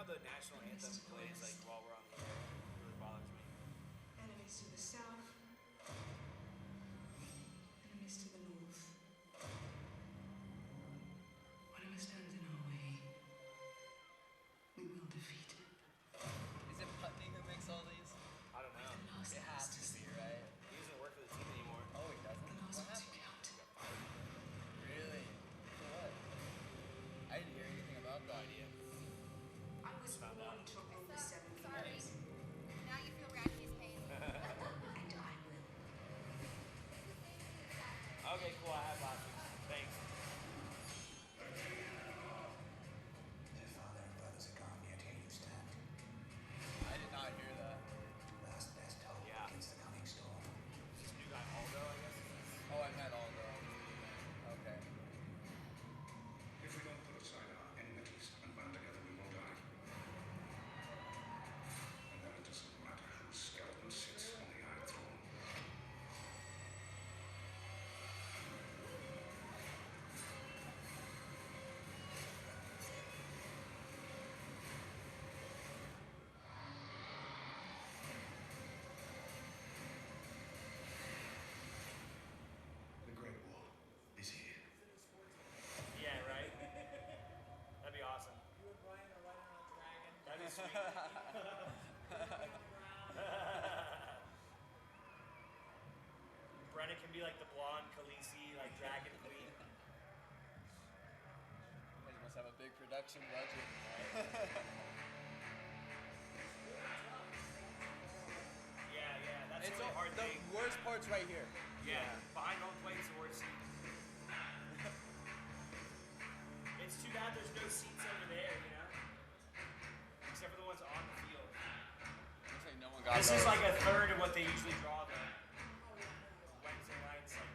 how the national anthem plays like while we're on the air. It really bothers me. Enemies to the south. Enemies to the north. Whatever stands in our way, we will defeat it. Is it Putney who makes all these? I don't know. It has to be, right? He doesn't work for the team anymore. Oh, he doesn't? The last What one to happened? count. Really? For what? I didn't hear anything about No that. idea. I was Found born out. to rule the seven Sorry. years, Now you feel Racky's pain. and I will. Okay, cool. I have last week. Thanks. Their father and brothers are gone, yet here you stand. I did not hear that. Last best hope Yeah. against the coming storm. This new guy Aldo, I guess. Oh, I meant all the. Okay. If we don't put aside our enmities and band together, we will die. And then it doesn't matter whose skeleton sits on the Iron Throne. The Great Wall is here. Yeah, right? That'd be awesome. You and Brian are riding on a dragon. That'd be sweet. Brenna can be like the blonde Khaleesi, like dragon queen. You guys must have a big production budget. Yeah, that's It's the all, hard the thing. worst part's right here. Yeah, behind home plate is the worst seat. It's too bad there's no seats over there, you know? Except for the ones on the field. Looks like no one got This those. is like a third of what they usually draw though. Wednesday nights. Like,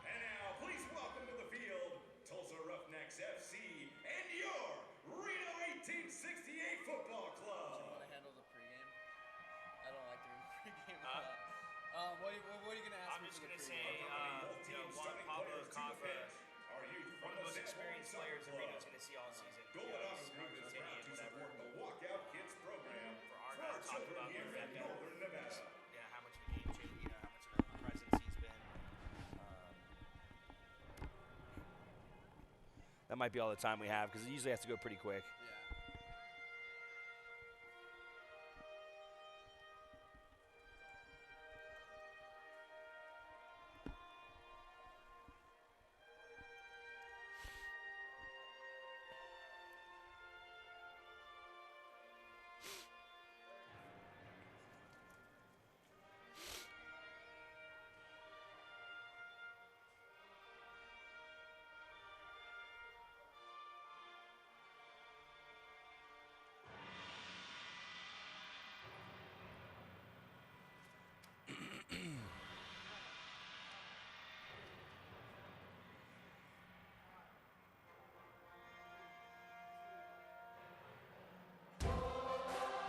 And now, please welcome to the field, Tulsa Roughnecks FC and your Reno 1868 Football Do you want Club. to handle the pregame? I don't like doing pregame. Huh? What are you gonna ask I'm me just for the gonna pregame? say, Both you know, teams Juan starting Pablo players to the Cava, pitch. Our youth one from of the most San Juan experienced Soccer players that Club. Reno's gonna see all season. Goal You know, Adamas he's Group is Argentinian, proud to whatever. support the Walkout Kids program For our for guy our to talk children about here what in that Northern Nevada. Yeah, how much of a game changer, you know, how much of a presence he's been. That might be all the time we have because it usually has to go pretty quick. Yeah.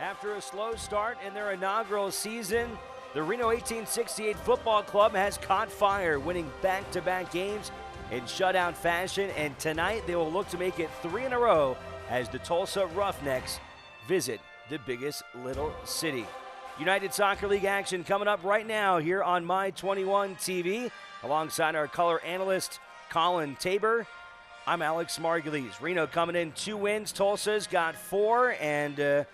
After a slow start in their inaugural season, the Reno 1868 Football Club has caught fire, winning back-to-back games in shutout fashion, and tonight they will look to make it 3 in a row as the Tulsa Roughnecks visit the biggest little city. United Soccer League action coming up right now here on My 21 TV, alongside our color analyst Colin Tabor. I'm Alex Margulies. Reno coming in 2 wins. Tulsa's got 4, and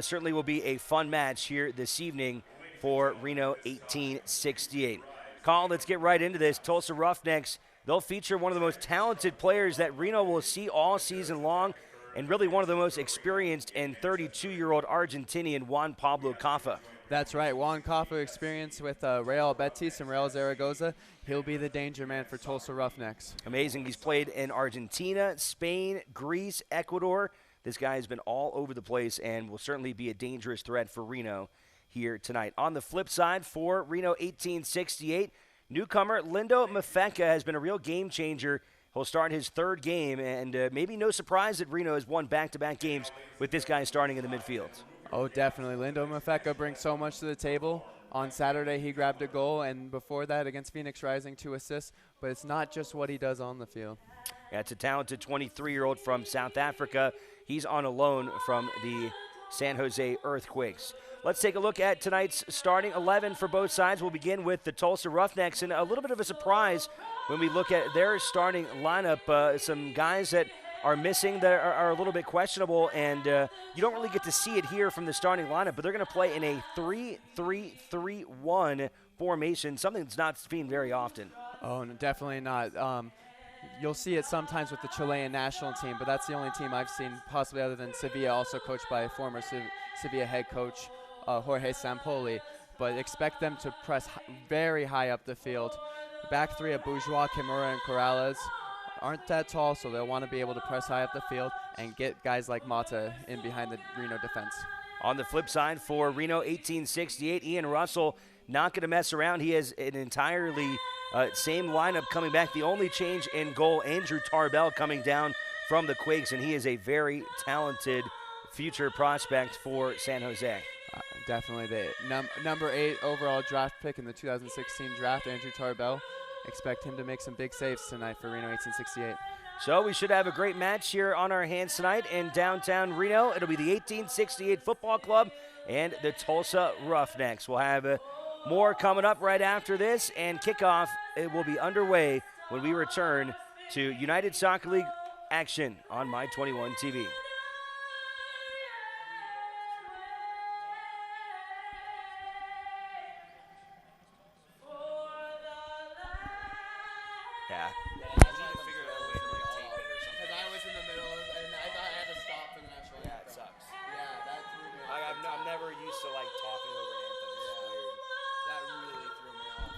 certainly will be a fun match here this evening for Reno 1868. Colin, let's get right into this. Tulsa Roughnecks, they'll feature one of the most talented players that Reno will see all season long, and really one of the most experienced and 32-year-old Argentinian Juan Pablo Caffa. That's right. Juan Caffa, experience with Real Betis and Real Zaragoza. He'll be the danger man for Tulsa Roughnecks. Amazing. He's played in Argentina, Spain, Greece, Ecuador. This guy has been all over the place and will certainly be a dangerous threat for Reno here tonight. On the flip side, for Reno 1868, newcomer Lindo Mafeka has been a real game changer. He'll start his 3rd game, and maybe no surprise that Reno has won back-to-back games with this guy starting in the midfield. Oh, definitely. Lindo Mafeka brings so much to the table. On Saturday, he grabbed a goal, and before that, against Phoenix Rising, 2 assists. But it's not just what he does on the field. Yeah, it's a talented 23-year-old from South Africa. He's on a loan from the San Jose Earthquakes. Let's take a look at tonight's starting 11 for both sides. We'll begin with the Tulsa Roughnecks, and a little bit of a surprise when we look at their starting lineup. Some guys that are missing that are a little bit questionable, and you don't really get to see it here from the starting lineup, but they're going to play in a 3-3-3-1 formation, something that's not seen very often. Oh, no, definitely not. You'll see it sometimes with the Chilean national team, but that's the only team I've seen, possibly other than Sevilla, also coached by former Sevilla head coach Jorge Sampoli. But expect them to press very high up the field. Back 3 of Bourgeois, Kimura, and Corrales aren't that tall, so they'll want to be able to press high up the field and get guys like Mata in behind the Reno defense. On the flip side, for Reno 1868, Ian Russell not going to mess around. He has an entirely same lineup coming back. The only change in goal, Andrew Tarbell coming down from the Quakes, and he is a very talented future prospect for San Jose. Definitely. The number 8 overall draft pick in the 2016 draft, Andrew Tarbell. Expect him to make some big saves tonight for Reno 1868. So we should have a great match here on our hands tonight in downtown Reno. It'll be the 1868 Football Club and the Tulsa Roughnecks. We'll have more coming up right after this, and kickoff it will be underway when we return to United Soccer League action on My 21 TV. Yeah. Because I was in the middle, and I thought I had to stop for the national anthem. Yeah, it sucks. Yeah, that threw me off. I'm never used to like talking over anthems. It's weird. That really threw me off.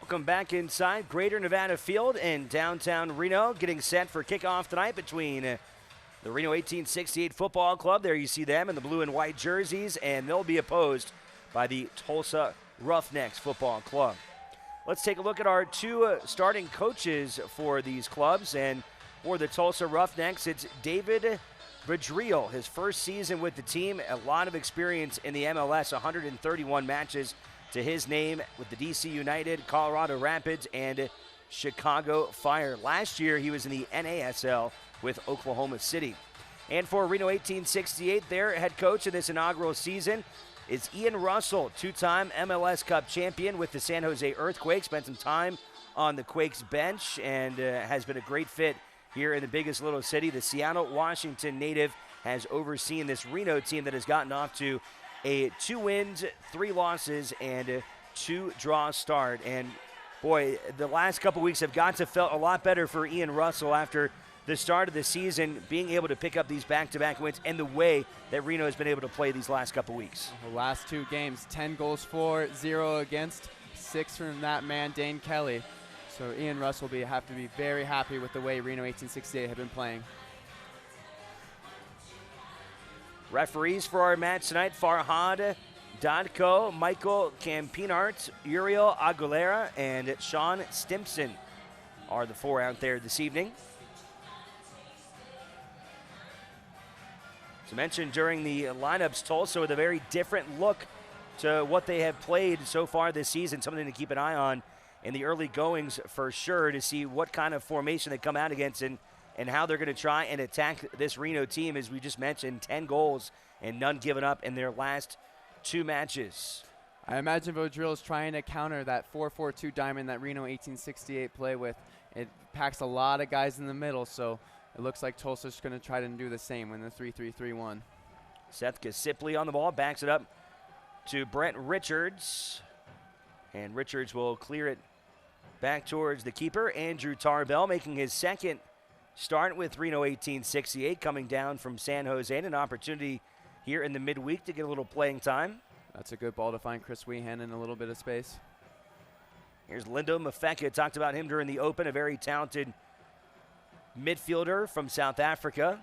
Welcome back inside Greater Nevada Field in downtown Reno, getting set for kickoff tonight between the Reno 1868 Football Club. There you see them in the blue and white jerseys, and they'll be opposed by the Tulsa Roughnecks Football Club. Let's take a look at our two starting coaches for these clubs, and for the Tulsa Roughnecks, it's David Vidriel, his first season with the team, a lot of experience in the MLS, 131 matches to his name with the DC United, Colorado Rapids, and Chicago Fire. Last year, he was in the NASL with Oklahoma City. And for Reno 1868, their head coach in this inaugural season is Ian Russell, two-time MLS Cup champion with the San Jose Earthquakes, spent some time on the Quakes bench, and has been a great fit here in the biggest little city. The Seattle, Washington native has overseen this Reno team that has gotten off to a 2 wins, 3 losses, and a 2-draw start. And boy, the last couple weeks have got to felt a lot better for Ian Russell after the start of the season, being able to pick up these back-to-back wins and the way that Reno has been able to play these last couple weeks. The last 2 games, 10 goals for, 0 against, 6 from that man, Dane Kelly. So Ian Russell will have to be very happy with the way Reno 1868 have been playing. Referees for our match tonight, Farhad Dodko, Michael Campinart, Uriel Aguilera, and Sean Stimpson are the 4 out there this evening. As mentioned during the lineups, Tulsa with a very different look to what they have played so far this season, something to keep an eye on in the early goings for sure, to see what kind of formation they come out against and how they're going to try and attack this Reno team. As we just mentioned, 10 goals and none given up in their last 2 matches. I imagine Vodrill is trying to counter that 4-4-2 diamond that Reno 1868 play with. It packs a lot of guys in the middle, so it looks like Tulsa's going to try to do the same in the 3-3-3-1. Seth Kasipley on the ball, backs it up to Brent Richards. And Richards will clear it back towards the keeper, Andrew Tarbell, making his second start with Reno 1868, coming down from San Jose, and an opportunity here in the midweek to get a little playing time. That's a good ball to find Chris Weehan in a little bit of space. Here's Lindo Mafeka. Talked about him during the open, a very talented midfielder from South Africa.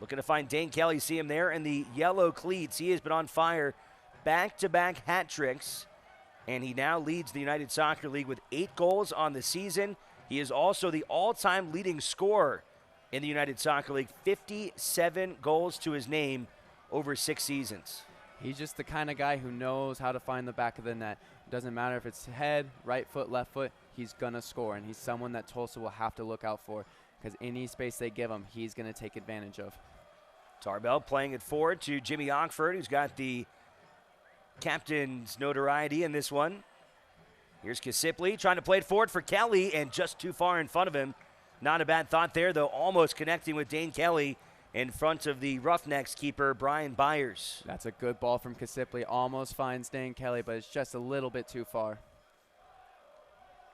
Looking to find Dane Kelly. See him there in the yellow cleats. He has been on fire, back-to-back hat tricks, and he now leads the United Soccer League with 8 goals on the season. He is also the all-time leading scorer in the United Soccer League, 57 goals to his name over 6 seasons. He's just the kind of guy who knows how to find the back of the net. It doesn't matter if it's head, right foot, left foot, he's going to score, and he's someone that Tulsa will have to look out for, because any space they give him, he's going to take advantage of. Tarbell playing it forward to Jimmy Ockford, who's got the captain's notoriety in this one. Here's Kasipley trying to play it forward for Kelly, and just too far in front of him. Not a bad thought there, though, almost connecting with Dane Kelly in front of the Roughnecks keeper, Brian Byers. That's a good ball from Kasipley. Almost finds Dane Kelly, but it's just a little bit too far.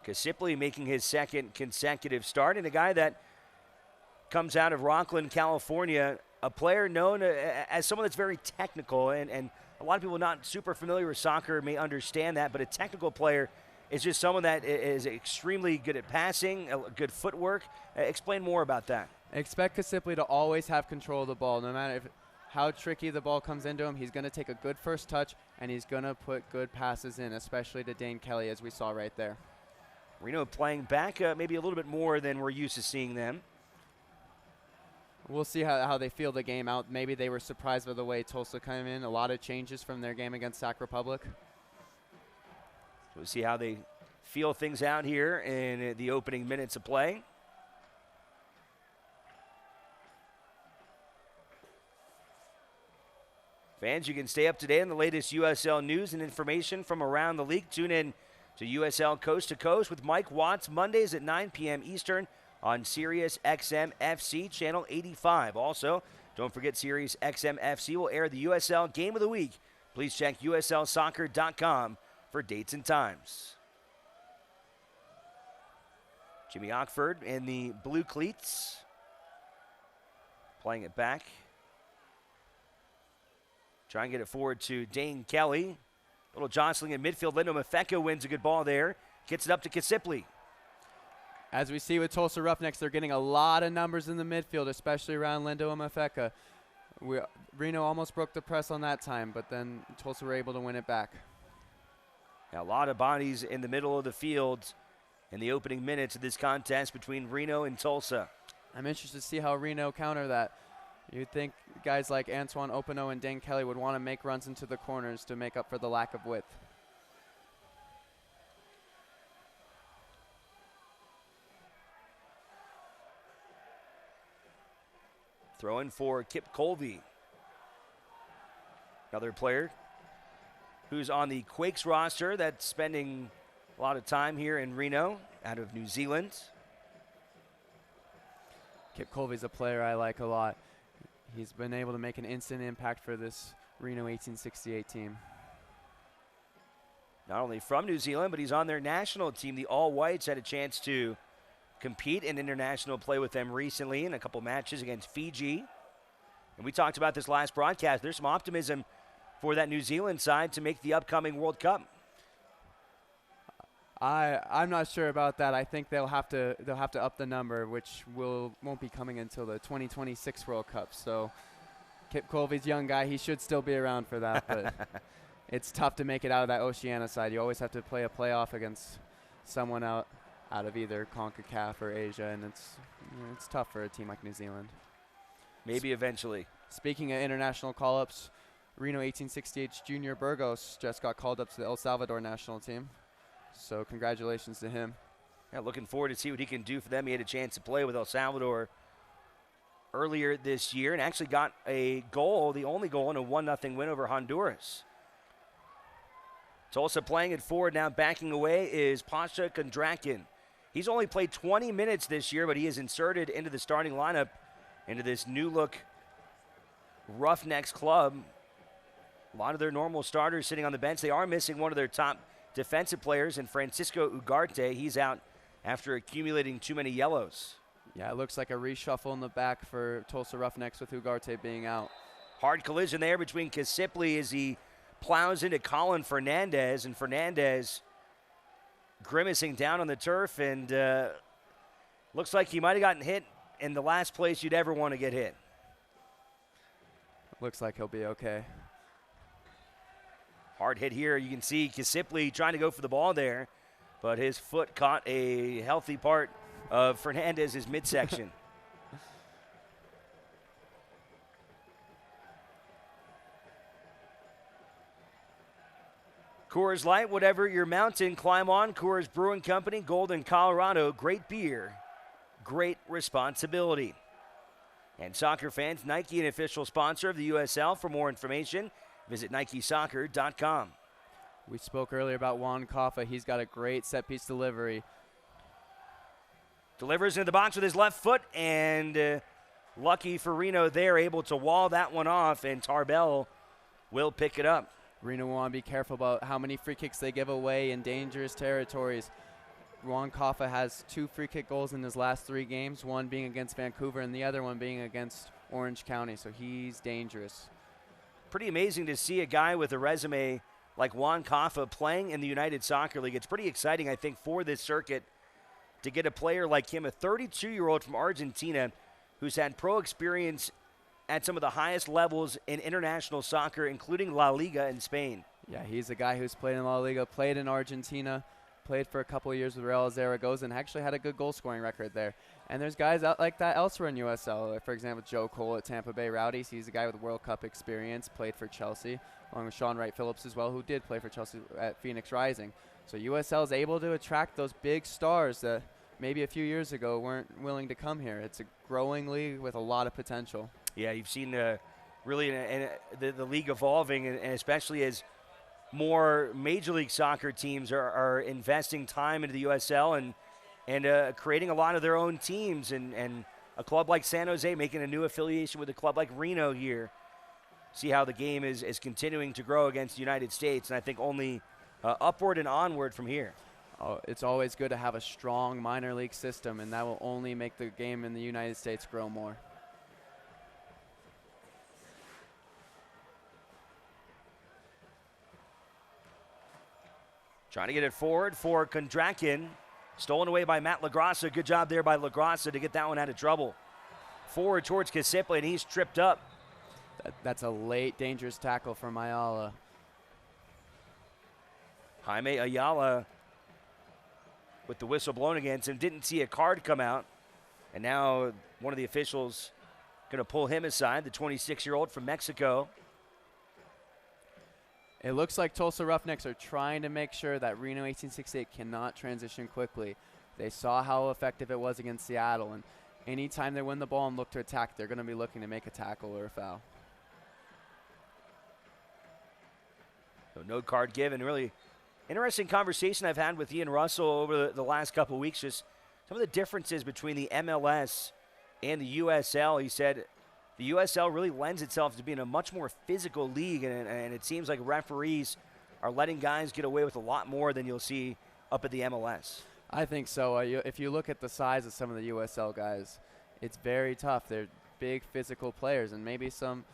Kasipley making his second consecutive start, and a guy that comes out of Rockland, California, a player known as someone that's very technical, and a lot of people not super familiar with soccer may understand that, but a technical player is just someone that is extremely good at passing, good footwork. Explain more about that. Expect Kasipley to always have control of the ball. No matter how tricky the ball comes into him, he's going to take a good first touch, and he's going to put good passes in, especially to Dane Kelly, as we saw right there. Reno playing back maybe a little bit more than we're used to seeing them. We'll see how they feel the game out. Maybe they were surprised by the way Tulsa came in. A lot of changes from their game against Sac Republic. We'll see how they feel things out here in the opening minutes of play. Fans, you can stay up to date on the latest USL news and information from around the league. Tune in to USL Coast to Coast with Mike Watts, Mondays at 9 p.m. Eastern on Sirius XM FC Channel 85. Also, don't forget Sirius XM FC will air the USL Game of the Week. Please check USLsoccer.com for dates and times. Jimmy Ockford in the blue cleats, playing it back. Try and get it forward to Dane Kelly. Little jostling in midfield. Lindo Mafeka wins a good ball there. Gets it up to Kisipli. As we see with Tulsa Roughnecks, they're getting a lot of numbers in the midfield, especially around Lindo and Mafeka. Reno almost broke the press on that time, but then Tulsa were able to win it back. Now, a lot of bodies in the middle of the field in the opening minutes of this contest between Reno and Tulsa. I'm interested to see how Reno counter that. You'd think guys like Antoine Opano and Dane Kelly would want to make runs into the corners to make up for the lack of width. Throw in for Kip Colby. Another player who's on the Quakes roster that's spending a lot of time here in Reno out of New Zealand. Kip Colby's a player I like a lot. He's been able to make an instant impact for this Reno 1868 team. Not only from New Zealand, but he's on their national team. The All Whites had a chance to compete in international play with them recently in a couple matches against Fiji. And we talked about this last broadcast. There's some optimism for that New Zealand side to make the upcoming World Cup. I'm not sure about that. I think they'll have to up the number, which won't be coming until the 2026 World Cup. So Kip Colby's a young guy. He should still be around for that, but it's tough to make it out of that Oceania side. You always have to play a playoff against someone out of either CONCACAF or Asia, and it's tough for a team like New Zealand. Maybe eventually. Speaking of international call-ups, Reno 1868's Junior Burgos just got called up to the El Salvador national team. So congratulations to him. Yeah, looking forward to see what he can do for them. He had a chance to play with El Salvador earlier this year and actually got a goal, the only goal in a 1-0 win over Honduras. Tulsa playing it forward now, backing away is Pasha Kondrakin. He's only played 20 minutes this year, but he is inserted into the starting lineup into this new-look Roughnecks club. A lot of their normal starters sitting on the bench. They are missing one of their top defensive players, and Francisco Ugarte. He's out after accumulating too many yellows. Yeah, it looks like a reshuffle in the back for Tulsa Roughnecks with Ugarte being out. Hard collision there between Kisipli as he plows into Colin Fernandez, and Fernandez grimacing down on the turf, and looks like he might have gotten hit in the last place you'd ever want to get hit. Looks like he'll be okay. Hard hit here. You can see Kisipli trying to go for the ball there, but his foot caught a healthy part of Fernandez's midsection. Coors Light, whatever your mountain, climb on. Coors Brewing Company, Golden, Colorado. Great beer, great responsibility. And soccer fans, Nike, an official sponsor of the USL. For more information, visit NikeSoccer.com. We spoke earlier about Juan Kaffa. He's got a great set-piece delivery. Delivers into the box with his left foot, and lucky for Reno, they're able to wall that one off, and Tarbell will pick it up. Reno will want to be careful about how many free kicks they give away in dangerous territories. Juan Kaffa has 2 free kick goals in his last 3 games, one being against Vancouver and the other one being against Orange County, so he's dangerous. Pretty amazing to see a guy with a resume like Juan Kaffa playing in the United Soccer League. It's pretty exciting, I think, for this circuit to get a player like him, a 32-year-old from Argentina who's had pro experience at some of the highest levels in international soccer, including La Liga in Spain. Yeah, he's a guy who's played in La Liga, played in Argentina, played for a couple of years with Real Zaragoza, and actually had a good goal-scoring record there. And there's guys out like that elsewhere in USL. For example, Joe Cole at Tampa Bay Rowdies. He's a guy with World Cup experience, played for Chelsea, along with Sean Wright Phillips as well, who did play for Chelsea at Phoenix Rising. So USL is able to attract those big stars that maybe a few years ago weren't willing to come here. It's a growing league with a lot of potential. Yeah, you've seen really the league evolving, and especially as more Major League Soccer teams are investing time into the USL and creating a lot of their own teams, and a club like San Jose making a new affiliation with a club like Reno here. See how the game is continuing to grow against the United States, and I think only upward and onward from here. Oh, it's always good to have a strong minor league system, and that will only make the game in the United States grow more. Trying to get it forward for Kondrakin. Stolen away by Matt LaGrassa. Good job there by LaGrassa to get that one out of trouble. Forward towards Kasiple, and he's tripped up. That's a late, dangerous tackle from Ayala. Jaime Ayala with the whistle blown against him. Didn't see a card come out. And now one of the officials going to pull him aside, the 26-year-old from Mexico. It looks like Tulsa Roughnecks are trying to make sure that Reno 1868 cannot transition quickly. They saw how effective it was against Seattle, and anytime they win the ball and look to attack, they're going to be looking to make a tackle or a foul. So no card given. Really interesting conversation I've had with Ian Russell over the last couple of weeks, just some of the differences between the MLS and the USL. He said the USL really lends itself to being a much more physical league, and it seems like referees are letting guys get away with a lot more than you'll see up at the MLS. I think so. If you look at the size of some of the USL guys, it's very tough. They're big physical players, and maybe some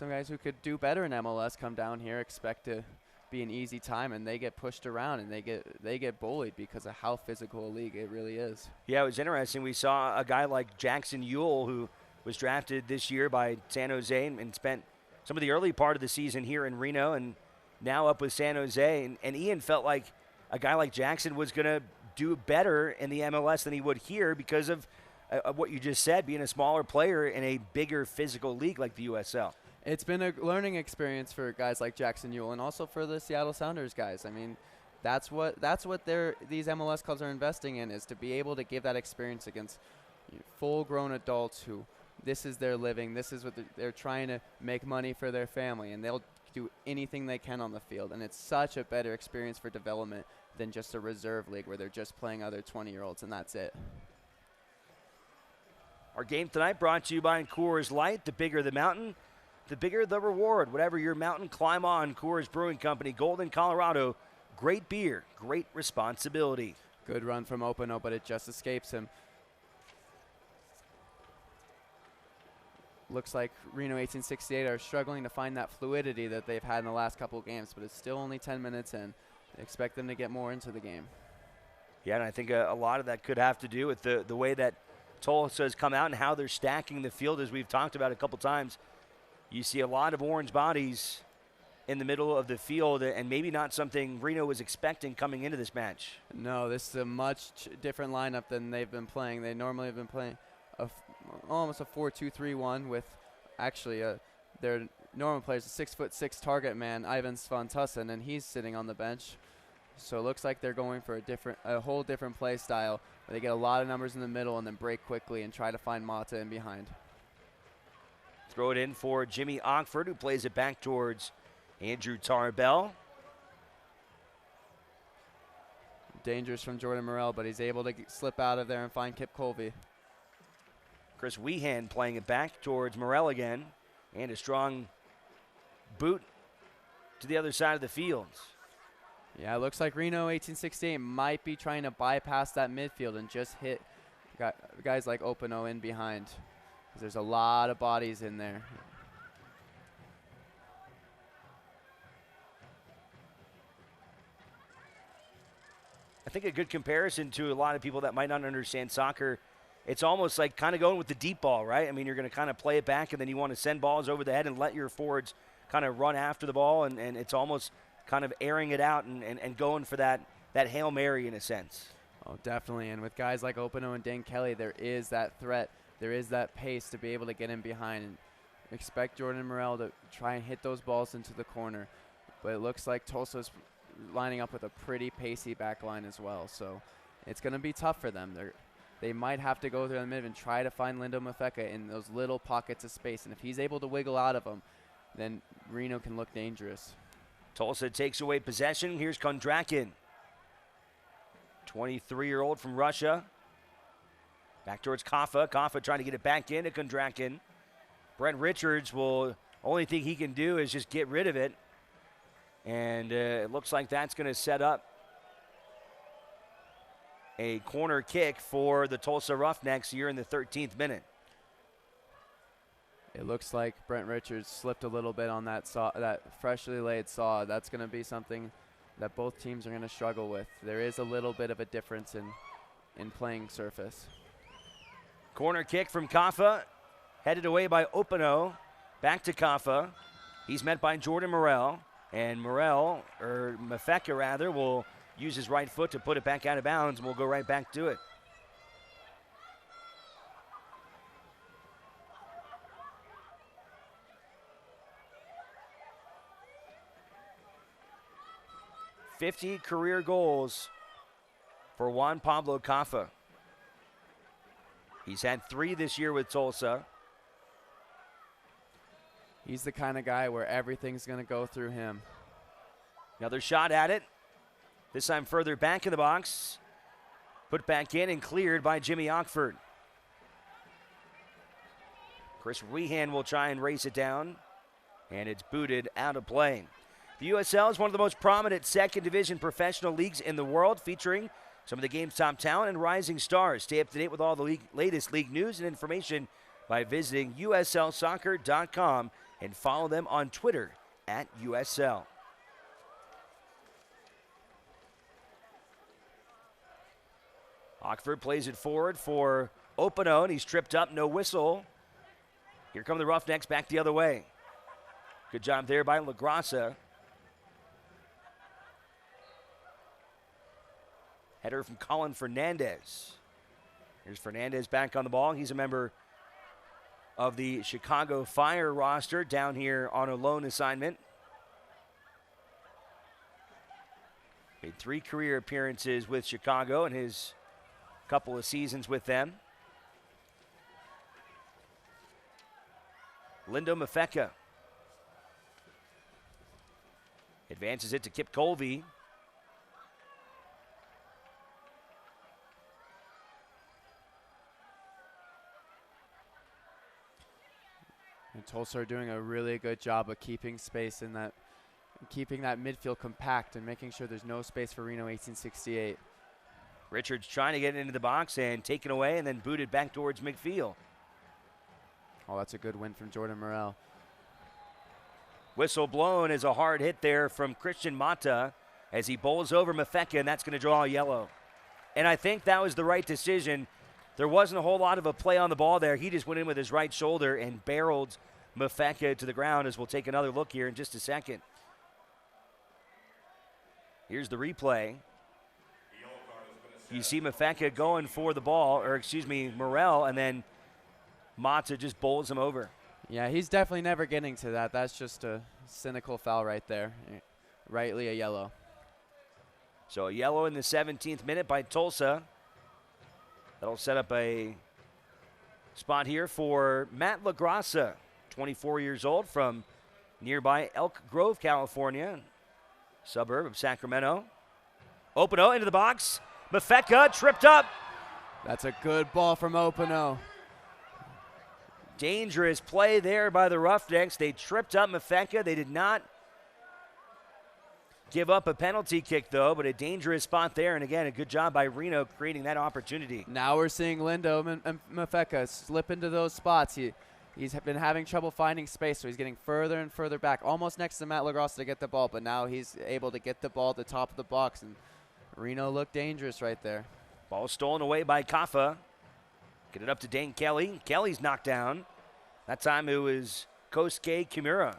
guys who could do better in MLS come down here, expect to be an easy time, and they get pushed around and they get bullied because of how physical a league it really is. Yeah, it was interesting. We saw a guy like Jackson Ewell, who was drafted this year by San Jose and spent some of the early part of the season here in Reno and now up with San Jose. And Ian felt like a guy like Jackson was going to do better in the MLS than he would here because of what you just said, being a smaller player in a bigger physical league like the USL. It's been a learning experience for guys like Jackson Ewell and also for the Seattle Sounders guys. I mean, that's what these MLS clubs are investing in, is to be able to give that experience against full-grown adults who this is their living, this is what they're trying to make money for their family, and they'll do anything they can on the field. And it's such a better experience for development than just a reserve league where they're just playing other 20-year-olds and that's it. Our game tonight brought to you by Coors Light. The bigger the mountain, the bigger the reward. Whatever your mountain, climb on. Coors Brewing Company, Golden, Colorado. Great beer, great responsibility. Good run from Openo, but it just escapes him. Looks like Reno 1868 are struggling to find that fluidity that they've had in the last couple of games, but it's still only 10 minutes in. They expect them to get more into the game. Yeah, and I think a lot of that could have to do with the way that Tulsa has come out and how they're stacking the field, as we've talked about a couple times. You see a lot of orange bodies in the middle of the field, and maybe not something Reno was expecting coming into this match. No, this is a much different lineup than they've been playing. They normally have been playing almost a 4-2-3-1 with actually their normal players, a 6'6" target man, Ivan Svantussen, and he's sitting on the bench. So it looks like they're going for a whole different play style where they get a lot of numbers in the middle and then break quickly and try to find Mata in behind. Throw it in for Jimmy Ockford, who plays it back towards Andrew Tarbell. Dangerous from Jordan Morrell, but he's able to slip out of there and find Kip Colby. Chris Weehan playing it back towards Morrell again. And a strong boot to the other side of the field. Yeah, it looks like Reno 1868 might be trying to bypass that midfield and just hit guys like Openo in behind. There's a lot of bodies in there. I think a good comparison to a lot of people that might not understand soccer, it's almost like kind of going with the deep ball, right? I mean, you're going to kind of play it back, and then you want to send balls over the head and let your forwards kind of run after the ball, and it's almost kind of airing it out and going for that Hail Mary in a sense. Oh, definitely. And with guys like Openo and Dan Kelly, there is that threat. There is that pace to be able to get in behind and expect Jordan Morrell to try and hit those balls into the corner. But it looks like Tulsa's lining up with a pretty pacey back line as well. So it's going to be tough for them. They might have to go through the mid and try to find Lindo Mafeka in those little pockets of space. And if he's able to wiggle out of them, then Reno can look dangerous. Tulsa takes away possession. Here's Kondrakin, 23-year-old from Russia. Back towards Kaffa. Kaffa trying to get it back into Kondrakin. Brent Richards only thing he can do is just get rid of it. And it looks like that's going to set up a corner kick for the Tulsa Roughnecks here in the 13th minute. It looks like Brent Richards slipped a little bit on that freshly laid saw. That's going to be something that both teams are going to struggle with. There is a little bit of a difference in playing surface. Corner kick from Kaffa, headed away by Opano. Back to Kaffa. He's met by Jordan Morel, and Mafeka rather, will use his right foot to put it back out of bounds, and we'll go right back to it. .50 career goals for Juan Pablo Kaffa. He's had 3 this year with Tulsa. He's the kind of guy where everything's going to go through him. Another shot at it. This time further back in the box. Put back in and cleared by Jimmy Ockford. Chris Rehan will try and race it down, and it's booted out of play. The USL is one of the most prominent second division professional leagues in the world, featuring some of the game's top talent and rising stars. Stay up to date with all the latest league news and information by visiting uslsoccer.com and follow them on Twitter at USL. Ockford plays it forward for Opano, and he's tripped up, no whistle. Here come the Roughnecks back the other way. Good job there by LaGrassa. Header from Colin Fernandez. Here's Fernandez back on the ball. He's a member of the Chicago Fire roster down here on a loan assignment. Made 3 career appearances with Chicago in his couple of seasons with them. Lindo Mafeka advances it to Kip Colby. And Tulsa are doing a really good job of keeping space in that, keeping that midfield compact and making sure there's no space for Reno 1868. Richards trying to get into the box and taken away and then booted back towards McFeel. Oh, that's a good win from Jordan Morel. Whistle blown is a hard hit there from Christian Mata as he bowls over Mafeka, and that's going to draw a yellow. And I think that was the right decision. There wasn't a whole lot of a play on the ball there. He just went in with his right shoulder and barreled Mafeka to the ground, as we'll take another look here in just a second. Here's the replay. You see Mafeka going for the ball, or excuse me, Morel, and then Mata just bowls him over. Yeah, he's definitely never getting to that. That's just a cynical foul right there. Rightly a yellow. So a yellow in the 17th minute by Tulsa. That'll set up a spot here for Matt LaGrassa, 24 years old, from nearby Elk Grove, California, suburb of Sacramento. Opano into the box. Mafeka tripped up. That's a good ball from Opano. Dangerous play there by the Roughnecks. They tripped up Mafeka. They did not give up a penalty kick, though, but a dangerous spot there. And, again, a good job by Reno creating that opportunity. Now we're seeing Lindo Mafeka slip into those spots. He's been having trouble finding space, so he's getting further and further back, almost next to Matt LaGrassa to get the ball, but now he's able to get the ball at the top of the box, and Reno looked dangerous right there. Ball stolen away by Kaffa. Get it up to Dane Kelly. Kelly's knocked down. That time it was Kosuke Kimura.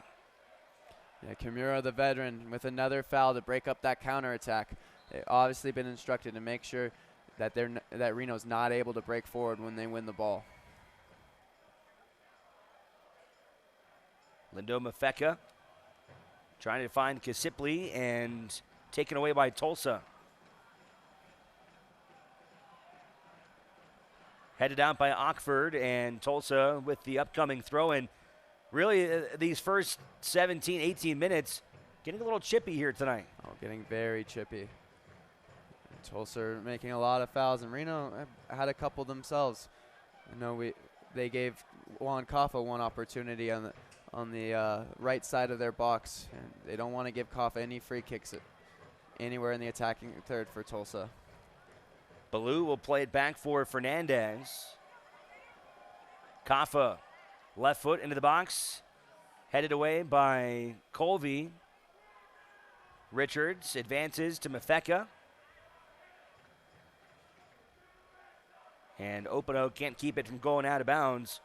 Yeah, Kimura, the veteran, with another foul to break up that counterattack. They've obviously been instructed to make sure that that Reno's not able to break forward when they win the ball. Lindo Mafeka trying to find Kasipli and taken away by Tulsa. Headed out by Ockford, and Tulsa with the upcoming throw-in. Really, these first 17, 18 minutes, getting a little chippy here tonight. Oh, getting very chippy. And Tulsa are making a lot of fouls, and Reno had a couple themselves. I know they gave Juan Kaffa one opportunity on the right side of their box, and they don't want to give Kaffa any free kicks anywhere in the attacking third for Tulsa. Ballou will play it back for Fernandez. Kaffa, left foot into the box. Headed away by Colby. Richards advances to Mafeka. And Opano can't keep it from going out of bounds.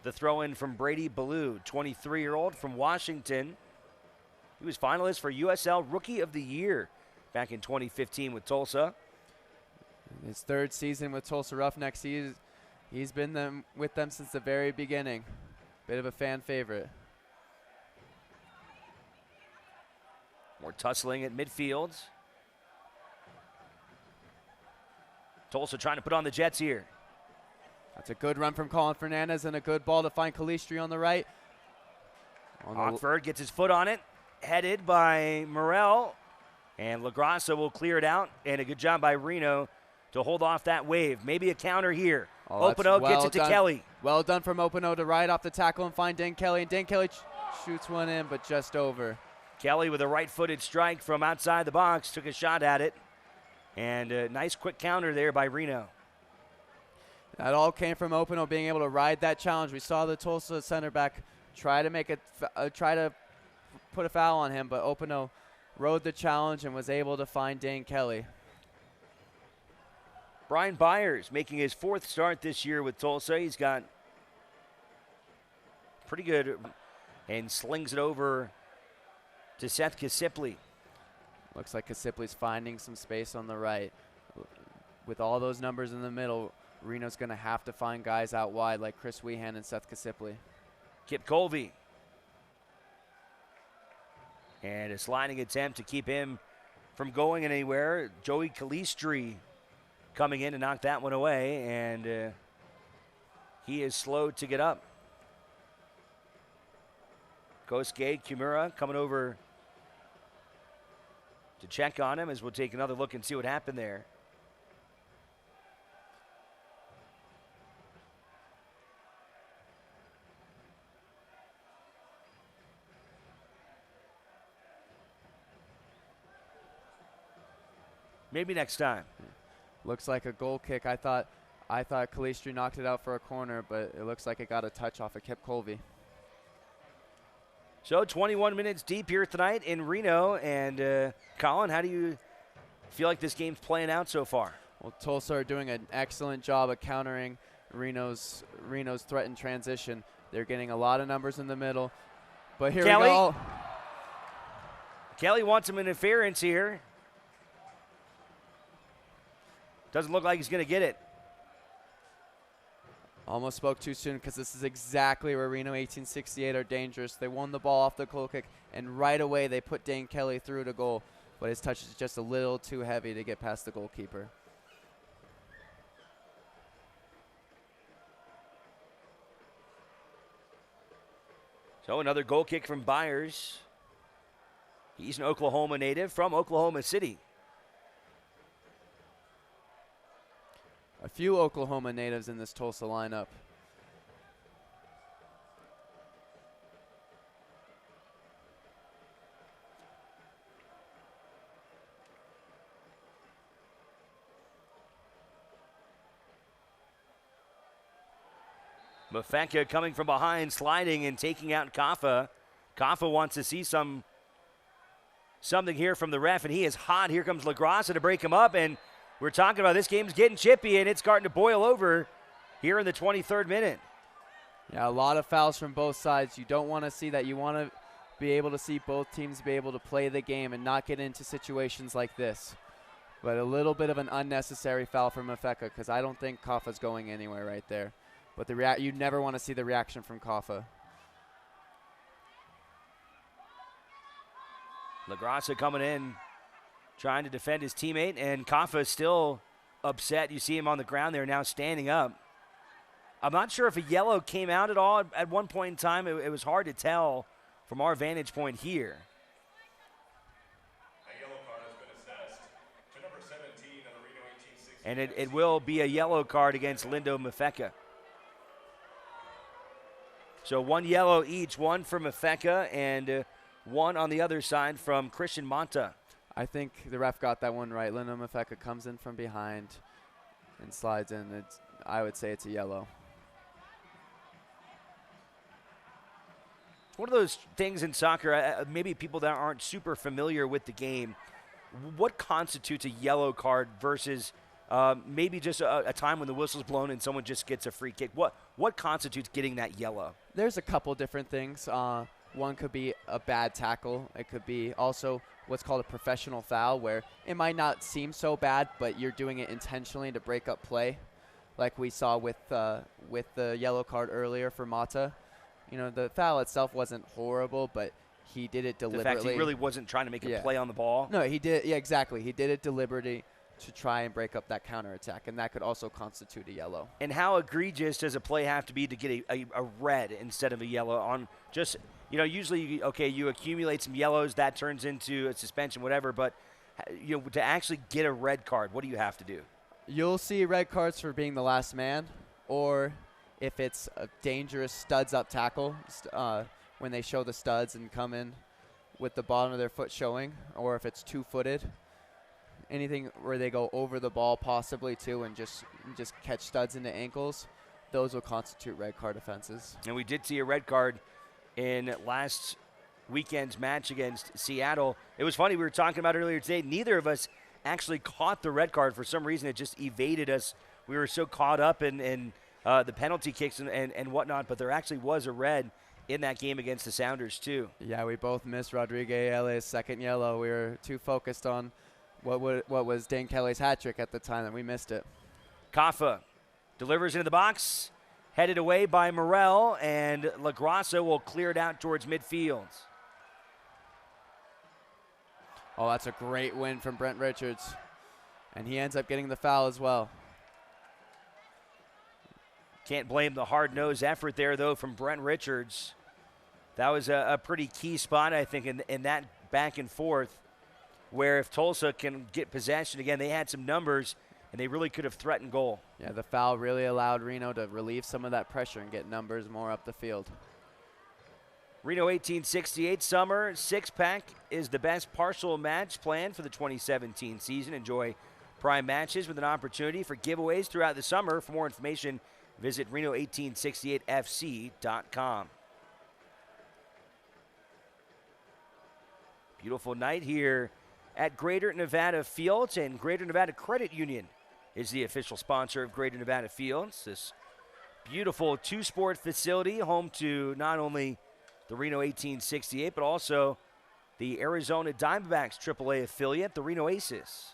The throw in from Brady Ballou, 23-year-old from Washington. He was finalist for USL Rookie of the Year back in 2015 with Tulsa. His third season with Tulsa Roughnecks. He's been with them since the very beginning. Bit of a fan favorite. More tussling at midfield. Tulsa trying to put on the Jets here. That's a good run from Colin Fernandez and a good ball to find Calistri on the right. Oxford gets his foot on it. Headed by Morel. And LaGrassa will clear it out. And a good job by Reno to hold off that wave. Maybe a counter here. Opano gets it to Kelly. Well done from Opano to ride off the tackle and find Dan Kelly. And Dan Kelly shoots one in, but just over. Kelly with a right-footed strike from outside the box. Took a shot at it. And a nice quick counter there by Reno. That all came from Opano being able to ride that challenge. We saw the Tulsa center back try to put a foul on him, but Opano rode the challenge and was able to find Dane Kelly. Brian Byers making his 4th start this year with Tulsa. He's got pretty good and slings it over to Seth Kasipli. Looks like Kasipli's finding some space on the right. With all those numbers in the middle, Reno's going to have to find guys out wide like Chris Weehan and Seth Kasipli. Kip Colby. And a sliding attempt to keep him from going anywhere. Joey Calistri coming in to knock that one away, and he is slow to get up. Kosuke Kimura coming over to check on him as we'll take another look and see what happened there. Maybe next time. Looks like a goal kick. I thought Calistri knocked it out for a corner, but it looks like it got a touch off of Kip Colby. So 21 minutes deep here tonight in Reno. And Colin, how do you feel like this game's playing out so far? Well, Tulsa are doing an excellent job of countering Reno's threat in transition. They're getting a lot of numbers in the middle. But here Kelly. we go. Kelly wants some interference here. Doesn't look like he's going to get it. Almost spoke too soon because this is exactly where Reno 1868 are dangerous. They won the ball off the goal kick, and right away they put Dane Kelly through to goal, but his touch is just a little too heavy to get past the goalkeeper. So another goal kick from Byers. He's an Oklahoma native from Oklahoma City. A few Oklahoma natives in this Tulsa lineup. Mafeka coming from behind, sliding and taking out Kaffa. Kaffa wants to see something here from the ref, and he is hot. Here comes LaGrassa to break him up, and we're talking about this game's getting chippy, and it's starting to boil over here in the 23rd minute. Yeah, a lot of fouls from both sides. You don't want to see that. You want to be able to see both teams be able to play the game and not get into situations like this. But a little bit of an unnecessary foul from Mafeka because I don't think Kaffa's going anywhere right there. But you never want to see the reaction from Kaffa. LaGrassa coming in, trying to defend his teammate, and Kaffa is still upset. You see him on the ground there now standing up. I'm not sure if a yellow came out at all. At one point in time, it was hard to tell from our vantage point here. A yellow card has been assessed to number 17 on the Reno 1860. And it will be a yellow card against Lindo Mafeka. So one yellow each, one for Mafeka and one on the other side from Christian Monta. I think the ref got that one right. Lindo Mafeka comes in from behind and slides in. I would say it's a yellow. one of those things in soccer, maybe people that aren't super familiar with the game, what constitutes a yellow card versus maybe just a time when the whistle's blown and someone just gets a free kick? What constitutes getting that yellow? There's a couple different things. One could be a bad tackle. It could be also what's called a professional foul, where it might not seem so bad, but you're doing it intentionally to break up play, like we saw with the yellow card earlier for Mata. You know, the foul itself wasn't horrible, but he did it deliberately. The fact he really wasn't trying to make a play on the ball. No, he did. Yeah, exactly. He did it deliberately to try and break up that counterattack, and that could also constitute a yellow. And how egregious does a play have to be to get a red instead of a yellow on just, usually, you accumulate some yellows, that turns into a suspension, whatever, but, to actually get a red card, what do you have to do? You'll see red cards for being the last man, or if it's a dangerous studs-up tackle, when they show the studs and come in with the bottom of their foot showing, or if it's two-footed. Anything where they go over the ball possibly too and just catch studs into ankles, those will constitute red card offenses. And we did see a red card in last weekend's match against Seattle. It was funny, we were talking about earlier today, neither of us actually caught the red card. For some reason, it just evaded us. We were so caught up in the penalty kicks and whatnot, but there actually was a red in that game against the Sounders too. Yeah, we both missed Rodriguez Ayala's second yellow. We were too focused on what was Dane Kelly's hat trick at the time that we missed it. Kaffa delivers into the box, headed away by Morel, and LaGrasso will clear it out towards midfield. Oh, that's a great win from Brent Richards. And he ends up getting the foul as well. Can't blame the hard-nosed effort there, though, from Brent Richards. That was a pretty key spot, I think, in that back and forth, where if Tulsa can get possession again, they had some numbers, and they really could have threatened goal. Yeah, the foul really allowed Reno to relieve some of that pressure and get numbers more up the field. Reno 1868 Summer Six-Pack is the best partial match plan for the 2017 season. Enjoy prime matches with an opportunity for giveaways throughout the summer. For more information, visit Reno1868FC.com. Beautiful night here at Greater Nevada Fields, and Greater Nevada Credit Union is the official sponsor of Greater Nevada Fields. This beautiful two-sport facility, home to not only the Reno 1868, but also the Arizona Diamondbacks AAA affiliate, the Reno Aces.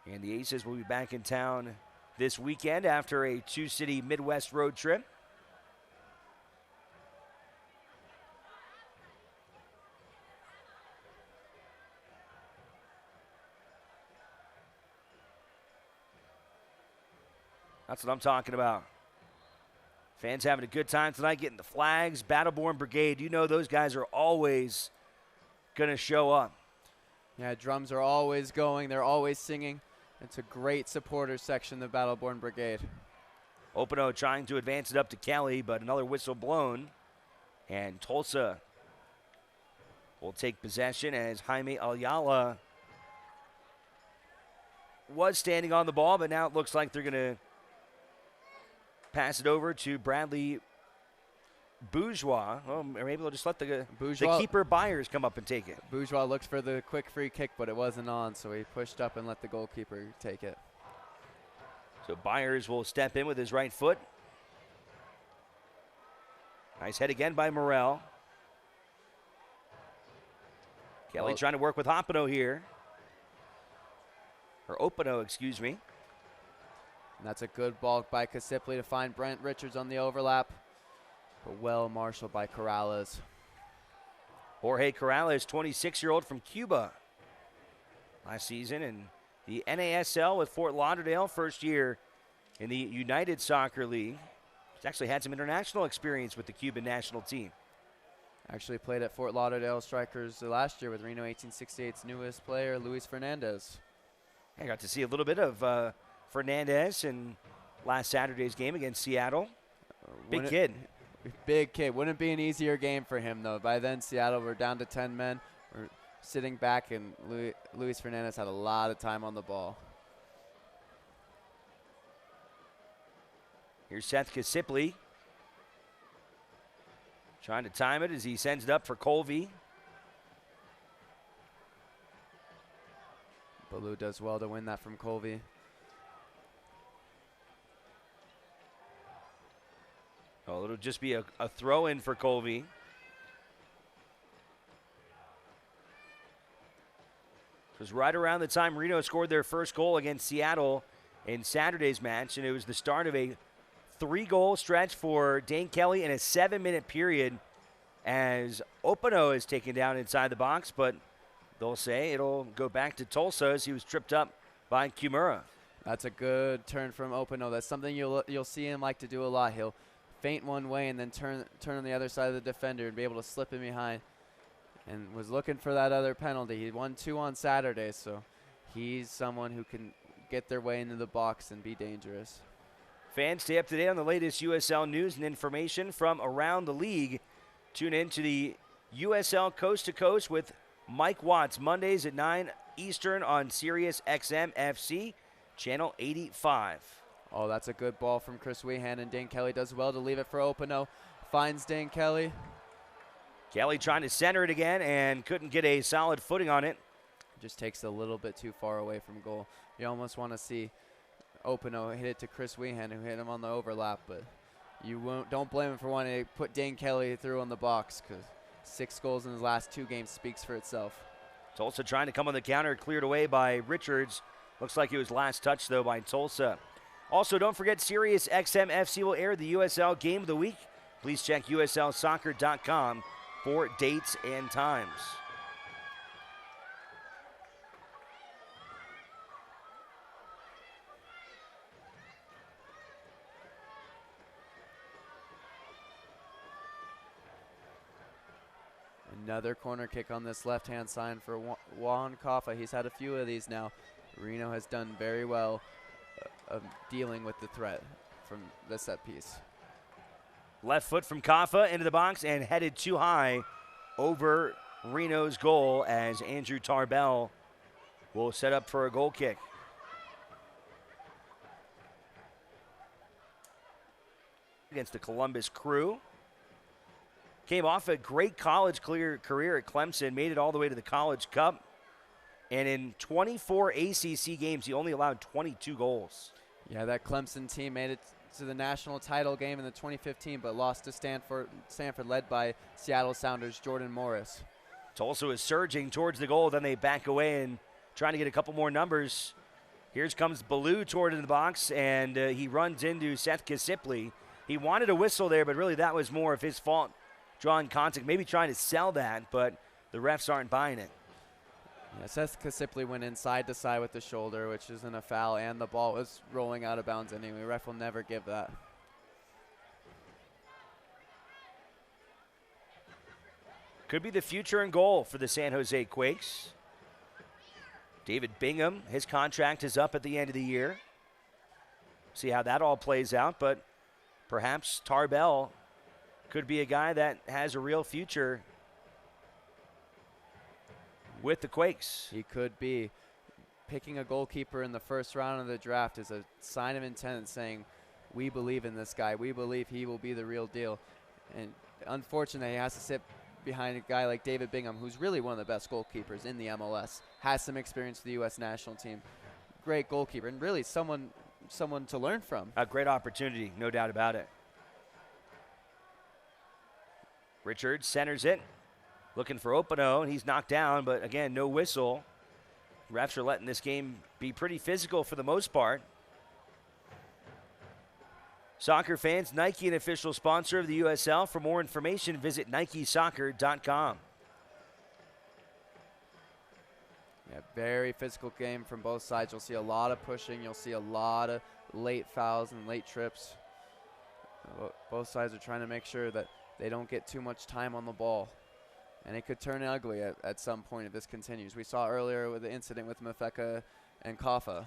And the Aces will be back in town this weekend after a two-city Midwest road trip. That's what I'm talking about. Fans having a good time tonight, getting the flags. Battleborn Brigade, you know those guys are always going to show up. Yeah, drums are always going. They're always singing. It's a great supporter section, the Battleborn Brigade. Openo trying to advance it up to Kelly, but another whistle blown. And Tulsa will take possession as Jaime Ayala was standing on the ball, but now it looks like they're going to pass it over to Bradley Bourgeois. Well, maybe they'll just let the keeper Byers come up and take it. Bourgeois looked for the quick free kick, but it wasn't on, so he pushed up and let the goalkeeper take it. So Byers will step in with his right foot. Nice head again by Morel. Kelly trying to work with Openo here. Or Openo, excuse me. And that's a good ball by Casipli to find Brent Richards on the overlap. But well marshaled by Corrales. Jorge Corrales, 26-year-old from Cuba last season. And the NASL with Fort Lauderdale, first year in the United Soccer League. He's actually had some international experience with the Cuban national team. Actually played at Fort Lauderdale Strikers last year with Reno 1868's newest player, Luis Fernandez. I got to see a little bit of Fernandez in last Saturday's game against Seattle. Big kid. Big kid. Wouldn't be an easier game for him, though. By then, Seattle were down to 10 men. We're sitting back, and Luis Fernandez had a lot of time on the ball. Here's Seth Casipli. Trying to time it as he sends it up for Colby. Baloo does well to win that from Colby. Oh, it'll just be a throw-in for Colby. It was right around the time Reno scored their first goal against Seattle in Saturday's match, and it was the start of a 3-goal stretch for Dane Kelly in a 7-minute period as Opano is taken down inside the box, but they'll say it'll go back to Tulsa as he was tripped up by Kimura. That's a good turn from Opano. That's something you'll see him like to do a lot. He'll feint one way and then turn on the other side of the defender and be able to slip in behind. And was looking for that other penalty. He won 2 on Saturday, so he's someone who can get their way into the box and be dangerous. Fans, stay up to date on the latest USL news and information from around the league. Tune in to the USL Coast to Coast with Mike Watts, Mondays at 9 Eastern on Sirius XM FC, channel 85. Oh, that's a good ball from Chris Wehan, and Dane Kelly does well to leave it for Opano. Finds Dane Kelly. Kelly trying to center it again and couldn't get a solid footing on it. Just takes a little bit too far away from goal. You almost want to see Opano hit it to Chris Wehan, who hit him on the overlap, but don't blame him for wanting to put Dane Kelly through on the box, because 6 goals in his last 2 games speaks for itself. Tulsa trying to come on the counter, cleared away by Richards. Looks like it was last touch, though, by Tulsa. Also, don't forget Sirius XM FC will air the USL Game of the Week. Please check USLsoccer.com for dates and times. Another corner kick on this left-hand side for Juan Kaffa. He's had a few of these now. Reno has done very well of dealing with the threat from the set piece. Left foot from Kaffa into the box and headed too high over Reno's goal as Andrew Tarbell will set up for a goal kick. Against the Columbus Crew. Came off a great college career at Clemson, made it all the way to the College Cup. And in 24 ACC games, he only allowed 22 goals. Yeah, that Clemson team made it to the national title game in the 2015, but lost to Stanford, led by Seattle Sounders' Jordan Morris. Tulsa is surging towards the goal, then they back away and trying to get a couple more numbers. Here comes Baloo toward the box, and he runs into Seth Kasipley. He wanted a whistle there, but really that was more of his fault, drawing contact, maybe trying to sell that, but the refs aren't buying it. Yeah, Seth Kasipley went inside to side with the shoulder, which isn't a foul, and the ball was rolling out of bounds anyway. Ref will never give that. Could be the future in goal for the San Jose Quakes. David Bingham, his contract is up at the end of the year. See how that all plays out, but perhaps Tarbell could be a guy that has a real future with the Quakes. He could be. Picking a goalkeeper in the first round of the draft is a sign of intent, saying, we believe in this guy. We believe he will be the real deal. And unfortunately, he has to sit behind a guy like David Bingham, who's really one of the best goalkeepers in the MLS, has some experience with the U.S. national team. Great goalkeeper, and really someone to learn from. A great opportunity, no doubt about it. Richards centers it, looking for Opano, and he's knocked down, but again, no whistle. Refs are letting this game be pretty physical for the most part. Soccer fans, Nike, an official sponsor of the USL. For more information, visit NikeSoccer.com. Yeah, very physical game from both sides. You'll see a lot of pushing. You'll see a lot of late fouls and late trips. Both sides are trying to make sure that they don't get too much time on the ball. And it could turn ugly at some point if this continues. We saw earlier with the incident with Mafeka and Kaffa.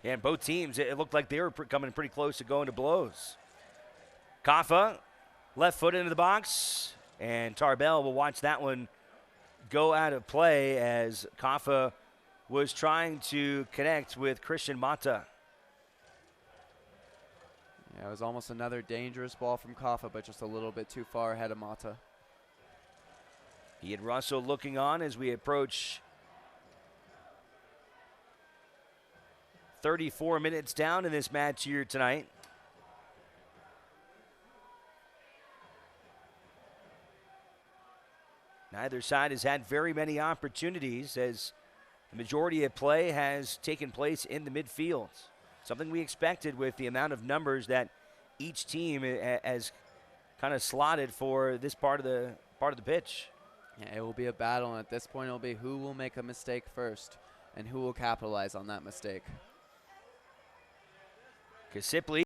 Yeah, and both teams, it looked like they were coming pretty close to going to blows. Kaffa, left foot into the box, and Tarbell will watch that one go out of play as Kaffa was trying to connect with Christian Mata. Yeah, it was almost another dangerous ball from Kaffa, but just a little bit too far ahead of Mata. He and Russell looking on as we approach 34 minutes down in this match here tonight. Neither side has had very many opportunities as the majority of play has taken place in the midfield. Something we expected with the amount of numbers that each team has kind of slotted for this part of the pitch. Yeah, it will be a battle, and at this point, it will be who will make a mistake first and who will capitalize on that mistake. Kasipli